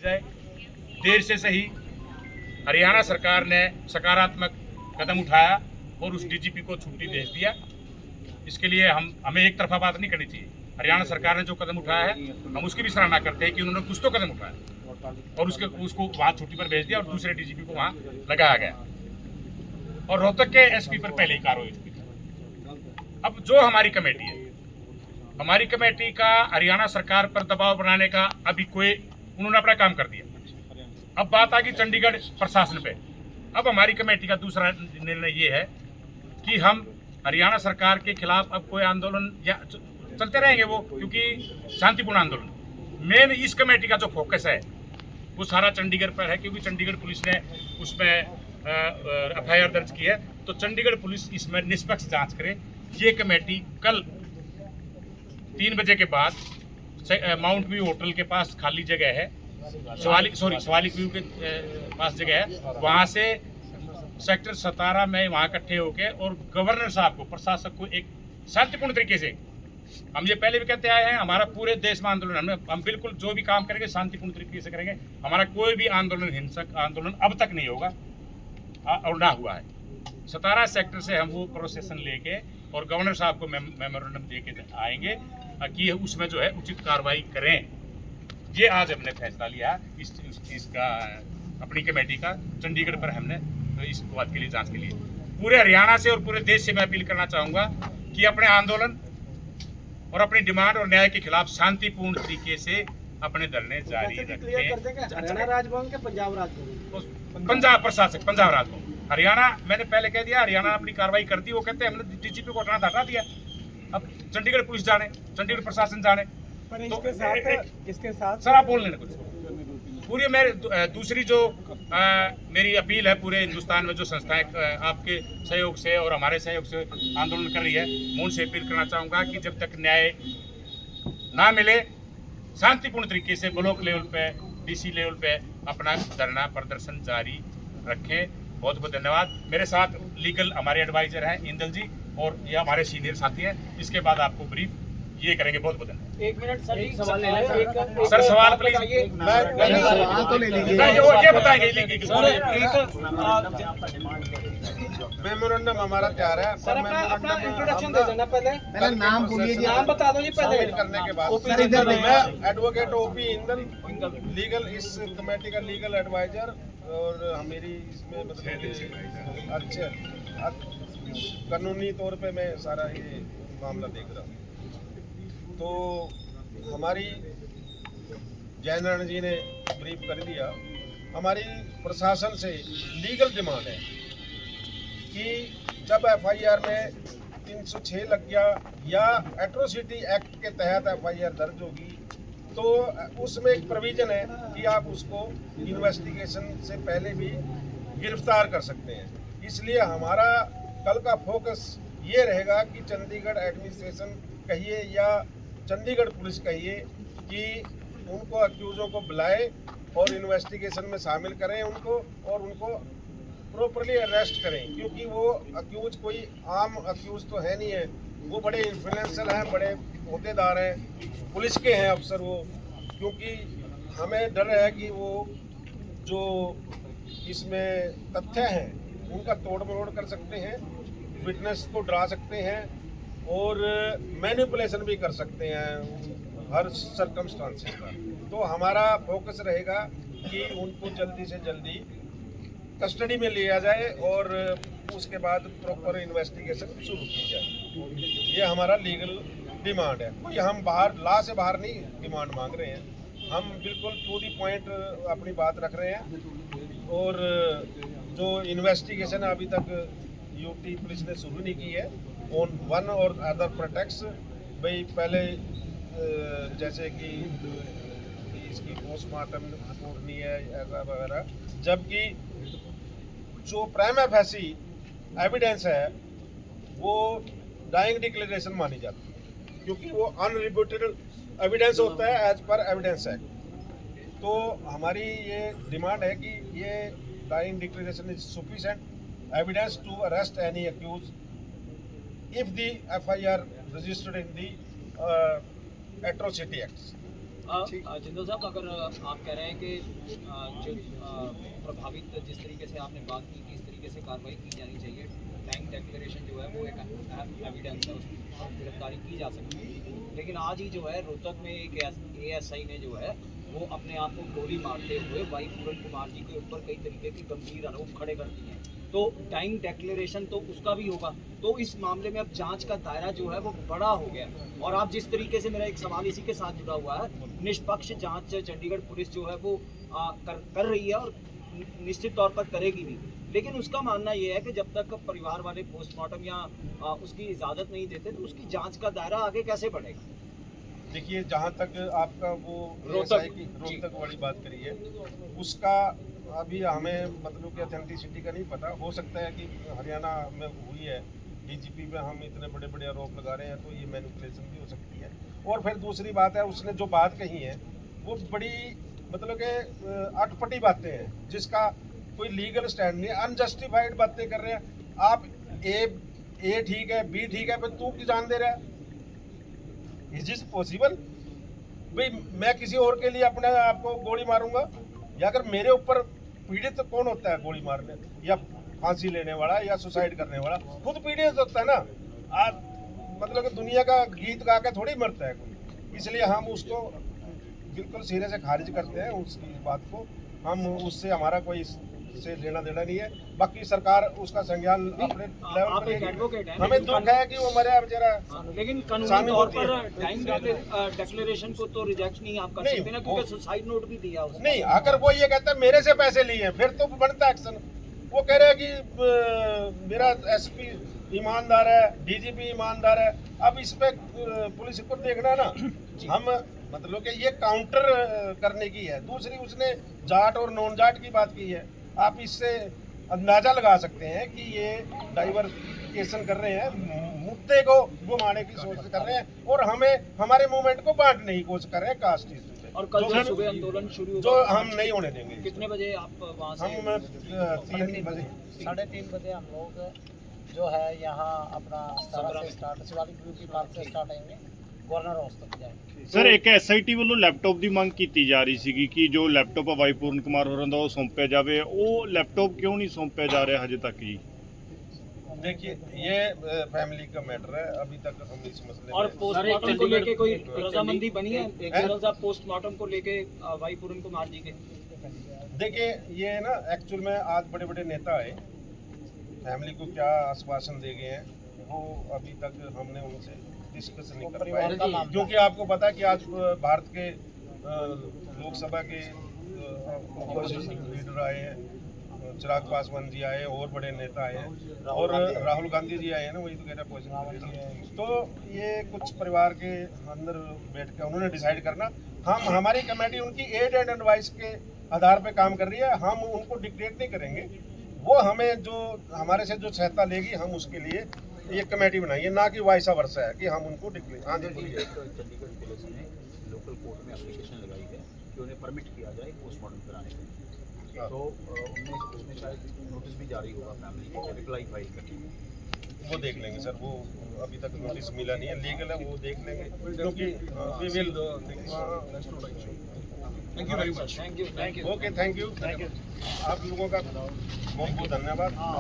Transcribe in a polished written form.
जाए। देर से सही हरियाणा सरकार ने सकारात्मक कदम उठाया और उस डीजीपी को छुट्टी भेज दिया। इसके लिए हमें एक तरफा बात नहीं करनी चाहिए। हरियाणा सरकार ने जो कदम उठाया है हम उसकी भी सराहना करते हैं कि उन्होंने कुछ तो कदम उठाया और उसको वहाँ छुट्टी पर भेज दिया और दूसरे डीजीपी को वहाँ लगाया गया और रोहतक के एसपी पर पहले ही कार्रवाई हुई। अब जो हमारी कमेटी है, हमारी कमेटी का हरियाणा सरकार पर दबाव बनाने का अभी उन्होंने अपना काम कर दिया। अब बात आ गई चंडीगढ़ प्रशासन पे। अब हमारी कमेटी का दूसरा निर्णय ये है कि हम हरियाणा सरकार के खिलाफ अब कोई आंदोलन या चलते रहेंगे वो, क्योंकि शांतिपूर्ण आंदोलन मेन इस कमेटी का जो फोकस है वो सारा चंडीगढ़ पर है, क्योंकि चंडीगढ़ पुलिस ने उसमें एफआईआर दर्ज की है। तो चंडीगढ़ पुलिस इसमें निष्पक्ष जांच करे। ये कमेटी कल 3 बजे के बाद माउंट व्यू होटल के पास खाली जगह है, शिवालिक व्यू के पास जगह है, वहाँ से सेक्टर 17 में वहाँ इकट्ठे होके और गवर्नर साहब को, प्रशासक को एक शांतिपूर्ण तरीके से, हम ये पहले भी कहते आए हैं, हमारा पूरे देश में आंदोलन हम बिल्कुल जो भी काम करेंगे शांतिपूर्ण तरीके से करेंगे। हमारा कोई भी आंदोलन हिंसक आंदोलन अब तक नहीं होगा और ना हुआ है। 17 सेक्टर से हम वो प्रोसेसन लेके और गवर्नर साहब को मेमोरेंडम दे के आएंगे कि उसमें जो है उचित कार्रवाई करें। ये आज हमने फैसला लिया इसका अपनी कमेटी का चंडीगढ़ पर हमने इस बात के लिए जांच के लिए पूरे हरियाणा से और पूरे देश से मैं अपील करना चाहूँगा कि अपने आंदोलन और अपनी डिमांड और न्याय के खिलाफ शांतिपूर्ण तरीके से अपने धरने जारी रखें। हरियाणा राजभवन के पंजाब राजभवन, पंजाब प्रशासक, पंजाब राजभवन, हरियाणा मैंने पहले कह दिया, हरियाणा अपनी कार्रवाई कर दी। वो कहते हैं हमने डीजीपी को हटा दिया। अब चंडीगढ़ पुलिस जाने, चंडीगढ़ प्रशासन जाने। तो इसके साथ सर आप बोल लेना कुछ। पूरी मेरे दूसरी जो मेरी अपील है, पूरे हिंदुस्तान में जो संस्थाएं आपके सहयोग से और हमारे सहयोग से आंदोलन कर रही है, मैं उनसे अपील करना चाहूँगा कि जब तक न्याय ना मिले शांतिपूर्ण तरीके से ब्लॉक लेवल पे, डीसी लेवल पे अपना धरना प्रदर्शन जारी रखें। बहुत बहुत धन्यवाद। मेरे साथ लीगल हमारे एडवाइजर हैं इंदल जी और ये हमारे सीनियर साथी हैं। इसके बाद आपको ब्रीफ ये करेंगे। बहुत बहुत धन्यवाद। 1 मिनट सर, एक सवाल ले लें। सर सवाल प्लीज तो ले लीजिए। ये बताएंगे मेमोरेंडम हमारा तैयार है। सर अपना इंट्रोडक्शन दे देना पहले नाम बोलिए जी। नाम बता दो जी पहले। करने के बाद सर इधर मैं एडवोकेट ओपी इंदल, लीगल, इस कमेटी का लीगल एडवाइजर और मेरी इसमें मतलब अच्छे कानूनी तौर पे मैं सारा ये मामला देख रहा हूँ। तो हमारी जयनारायण जी ने ब्रीफ कर दिया। हमारी प्रशासन से लीगल डिमांड है कि जब एफआईआर में 306 लग गया या एट्रोसिटी एक्ट के तहत एफआईआर दर्ज होगी तो उसमें एक प्रोविजन है कि आप उसको इन्वेस्टिगेशन से पहले भी गिरफ्तार कर सकते हैं। इसलिए हमारा कल का फोकस ये रहेगा कि चंडीगढ़ एडमिनिस्ट्रेशन कहिए या चंडीगढ़ पुलिस कहिए कि उनको अक्यूज़ों को बुलाए और इन्वेस्टिगेशन में शामिल करें उनको और उनको प्रॉपरली अरेस्ट करें, क्योंकि वो अक्यूज कोई आम अक्यूज तो है नहीं है, वो बड़े इन्फ्लुएंशियल हैं, बड़े अहदेदार हैं, पुलिस के हैं अफसर वो। क्योंकि हमें डर है कि वो जो इसमें तथ्य हैं उनका तोड़ मरोड़ कर सकते हैं, विटनेस को डरा सकते हैं और मैनिपुलेशन भी कर सकते हैं हर सर्कमस्टांसेस का। तो हमारा फोकस रहेगा कि उनको जल्दी से जल्दी कस्टडी में लिया जाए और उसके बाद प्रॉपर इन्वेस्टिगेशन शुरू की जाए। ये हमारा लीगल डिमांड है। कोई हम बाहर लॉ से बाहर नहीं डिमांड मांग रहे हैं, हम बिल्कुल टू दी पॉइंट अपनी बात रख रहे हैं। और जो इन्वेस्टिगेशन अभी तक यूटी पुलिस ने शुरू नहीं की है ऑन वन और अदर प्रोटेक्ट्स, भाई पहले जैसे कि इसकी पोस्टमार्टम रिपोर्ट नहीं है ऐसा वगैरह, जबकि जो प्राइमा फेसी एविडेंस है वो डाइंग डिक्लेरेशन मानी जाती है, क्योंकि वो अनरिब्यूटेड एविडेंस होता है एज पर एविडेंस एक्ट। तो हमारी ये डिमांड है कि ये dying declaration is sufficient evidence to arrest any accused if the FIR registered in the atrocity acts. Jindal साहब, अगर आप कह रहे हैं कि जो प्रभावित, जिस तरीके से आपने बात की कि इस तरीके से कार्रवाई की जानी चाहिए, बैंक डिक्लेरेशन जो है वो एक एविडेंस है, उसकी गिरफ्तारी की जा सकती है, लेकिन आज ही जो है रोहतक में एक ASI ने जो है वो अपने आप को गोली मारते हुए भाई पूरन कुमार जी के ऊपर कई तरीके की गंभीर आरोप खड़े कर दिए हैं। तो टाइम डिक्लेरेशन तो उसका भी होगा, तो इस मामले में अब जांच का दायरा जो है वो बड़ा हो गया। और आप जिस तरीके से, मेरा एक सवाल इसी के साथ जुड़ा हुआ है, निष्पक्ष जांच चंडीगढ़ पुलिस जो है वो कर रही है और निश्चित तौर पर करेगी भी, लेकिन उसका मानना ये है कि जब तक परिवार वाले पोस्टमार्टम या उसकी इजाज़त नहीं देते तो उसकी जाँच का दायरा आगे कैसे बढ़ेगा। देखिए, जहाँ तक आपका वो रोहतक की रोहतक वाली बात करी है, उसका अभी हमें मतलब कि ऑथेंटिसिटी का नहीं पता। हो सकता है कि हरियाणा में हुई है, DGP पे हम इतने बड़े बड़े आरोप लगा रहे हैं तो ये मैनिपुलेशन भी हो सकती है। और फिर दूसरी बात है, उसने जो बात कही है वो बड़ी मतलब कि अटपटी बातें हैं, जिसका कोई लीगल स्टैंड नहीं है। अनजस्टिफाइड बातें कर रहे हैं आप। ए ठीक है, B ठीक है, फिर तू की जान दे रहा है। Is this possible? भाई मैं किसी और के लिए अपने आप को गोली मारूंगा, या अगर मेरे ऊपर पीड़ित कौन होता है गोली मारने या फांसी लेने वाला या सुसाइड करने वाला? खुद पीड़ित होता है ना। आज मतलब कि दुनिया का गीत गा के थोड़ी मरता है कोई, इसलिए हम उसको बिल्कुल सिरे से खारिज करते हैं उसकी बात को। हम उससे हमारा कोई से लेना देना नहीं है। बाकी सरकार उसका संज्ञान अपने लेवल आप पर एक लेगी। एडवोकेट हैं, हमें दुख है कि वो मरे बेचारा। लेकिन कानूनी सामने तौर होती है। पर टाइम डिक्लेरेशन को तो रिजेक्ट नहीं आप कर नहीं, सकते ना, क्योंकि सुसाइड नोट भी दिया उसने। नहीं, अगर वो ये कहता है मेरे से पैसे लिए फिर तो बनता एक्शन। वो कह रहे हैं कि मेरा SP ईमानदार है, DGP ईमानदार है। अब इस पे पुलिस को देखना है ना। हम मतलब कि ये काउंटर करने की है। दूसरी उसने जाट और नॉन जाट की बात की है। आप इससे अंदाजा लगा सकते हैं कि ये डाइवर्सिफिकेशन कर रहे हैं, मुद्दे को घुमाने की सोच कर रहे हैं और हमें हमारे मूवमेंट को बांटने की कोशिश कर रहे हैं कास्ट इशू पे। और कल जो सुबह आंदोलन शुरू जो होगा, हम नहीं होने देंगे। कितने बजे आप वहाँ से? हम 3 बजे 3:30 बजे हम लोग जो है यहाँ अपना 17 से स्टार्ट शिवालिक ब्यूटी पार्क से स्टार्ट होंगे, गवर्नर हाउस तक जाएंगे। ਸਰ ਇੱਕ SIT ਵੱਲੋਂ ਲੈਪਟਾਪ ਦੀ ਮੰਗ ਕੀਤੀ ਜਾ ਰਹੀ ਸੀਗੀ ਕਿ ਜੋ ਲੈਪਟਾਪ ਆ ਭਾਈ ਪੂਰਨ ਕੁਮਾਰ ਹੋਰਾਂ ਦਾ ਉਹ ਸੌਂਪਿਆ ਜਾਵੇ, ਉਹ ਲੈਪਟਾਪ ਕਿਉਂ ਨਹੀਂ ਸੌਂਪਿਆ ਜਾ ਰਿਹਾ ਹਜੇ ਤੱਕ ਜੀ? देखिए, ये फैमिली का मैटर है। अभी तक हम इस मसले और में पोस्टमार्टम को लेके कोई रजामंदी बनी है जनरल साहब? पोस्टमार्टम को लेके भाई पूरन कुमार जी के, देखिए, ये ना एक्चुअल में आज बड़े बड़े नेता आए, फैमिली को क्या आश्वासन दे गए हैं वो अभी तक हमने उनसे डिस्कस नहीं कर पाए, क्योंकि आपको पता है कि आज भारत के लोकसभा के अपोजिशन लीडर आए हैं, चिराग पासवान जी आए, और बड़े नेता आए हैं, और राहुल गांधी जी आए हैं ना, वही तो कह रहे अपोजिशन लीडर। तो ये कुछ परिवार के अंदर बैठ के उन्होंने डिसाइड करना। हमारी कमेटी उनकी एड एंड एडवाइस के आधार पे काम कर रही है। हम उनको डिक्टेट नहीं करेंगे। वो हमें जो हमारे से जो सहायता लेगी हम उसके लिए ये कमेटी बनाई है, ना कि वाइसा वर्षा है कि हम उनको डिक्लेयर। हाँ जी, बोलिए। चंडीगढ़ पुलिस ने लोकल कोर्ट में एप्लीकेशन लगाई है कि उन्हें परमिट किया जाए पोस्टमार्टम कराने के लिए, तो उनमें उसमें शायद नोटिस भी जारी होगा फैमिली को रिप्लाई फाइल करने में। वो देख लेंगे सर, वो अभी तक नोटिस मिला नहीं है, लीगल है, वो देख लेंगे, क्योंकि we will. Thank you very much. Thank you. Okay, thank you. आप लोगों का बहुत बहुत धन्यवाद।